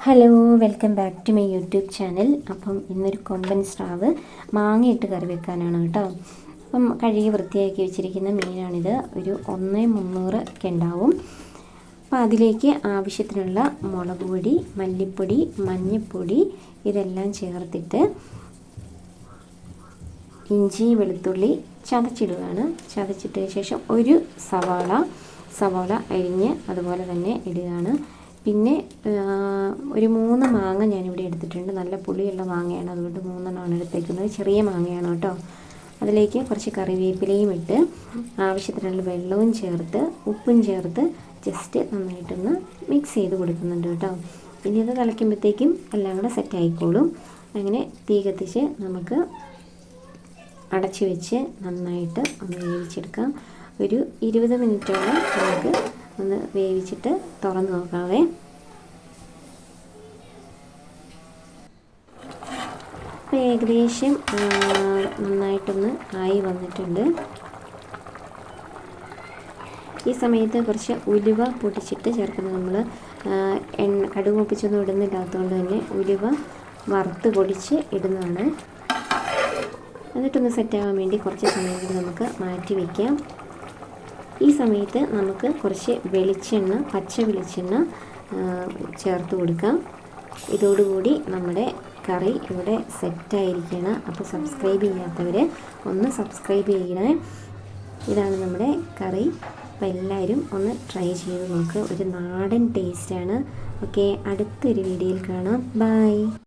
Hello, welcome back to my YouTube channel. അപ്പം ഇന്നൊരു കൊമ്പൻ സ്രാവ് മാങ്ങയിട്ട് കറി വെക്കാനാണ് കേട്ടോ. അപ്പം കഴുകി വൃത്തിയാക്കി വെച്ചിരിക്കുന്ന മീനാണിത്. ഒരു 1,300 ഒക്കെ ഉണ്ടാവും. അപ്പം അതിലേക്ക് ആവശ്യത്തിനുള്ള മുളക് പൊടി, മല്ലിപ്പൊടി, മഞ്ഞൾപ്പൊടി ഇതെല്ലാം ചേർത്തിട്ട് ഇഞ്ചി വെളുത്തുള്ളി ചതച്ചിടുകയാണ്. ചതച്ചിട്ടതിന് ശേഷം ഒരു സവാള അരിഞ്ഞ് അതുപോലെ തന്നെ ഇടുകയാണ്. പിന്നെ ഒരു 3 മാങ്ങ ഞാനിവിടെ എടുത്തിട്ടുണ്ട്. നല്ല പുളിയുള്ള മാങ്ങയാണ്, അതുകൊണ്ട് 3 എടുത്തേക്കുന്നത്. ചെറിയ മാങ്ങയാണ് കേട്ടോ. അതിലേക്ക് കുറച്ച് കറിവേപ്പിലയും ഇട്ട് ആവശ്യത്തിനുള്ള വെള്ളവും ചേർത്ത് ഉപ്പും ചേർത്ത് ജസ്റ്റ് നന്നായിട്ടൊന്ന് മിക്സ് ചെയ്ത് കൊടുക്കുന്നുണ്ട് കേട്ടോ. പിന്നെ ഇത് തിളയ്ക്കുമ്പോഴത്തേക്കും എല്ലാം കൂടെ സെറ്റ് ആയിക്കോളും. അങ്ങനെ തീ കത്തിച്ച് നമുക്ക് അടച്ചു വെച്ച് നന്നായിട്ട് ഒന്ന് വേവിച്ചെടുക്കാം. ഒരു 20 മിനിറ്റോളം നമുക്ക് ഒന്ന് വേവിച്ചിട്ട് തുറന്ന് നോക്കാവേ. അപ്പോൾ ഏകദേശം നന്നായിട്ടൊന്ന് ആയി വന്നിട്ടുണ്ട്. ഈ സമയത്ത് കുറച്ച് ഉലുവ പൊടിച്ചിട്ട് ചേർക്കുന്നത്. നമ്മൾ കടുക് പൊട്ടിച്ചൊന്നും ഇടുന്നില്ലാത്തതുകൊണ്ട് തന്നെ ഉലുവ വറുത്ത് പൊടിച്ച് ഇടുന്നതാണ്. എന്നിട്ടൊന്ന് സെറ്റാകാൻ വേണ്ടി കുറച്ച് സമയം നമുക്ക് മാറ്റി വയ്ക്കാം. ഈ സമയത്ത് നമുക്ക് കുറച്ച് പച്ച വെളിച്ചെണ്ണ ചേർത്ത് കൊടുക്കാം. ഇതോടുകൂടി നമ്മുടെ കറി ഇവിടെ സെറ്റായിരിക്കണം. അപ്പോൾ സബ്സ്ക്രൈബ് ചെയ്യാത്തവർ ഒന്ന് സബ്സ്ക്രൈബ് ചെയ്യണേ. ഇതാണ് നമ്മുടെ കറി. അപ്പോൾ എല്ലാവരും ഒന്ന് ട്രൈ ചെയ്ത് നോക്കുക. ഒരു നാടൻ ടേസ്റ്റാണ്. ഓക്കെ, അടുത്തൊരു വീഡിയോയിൽ കാണാം. ബൈ.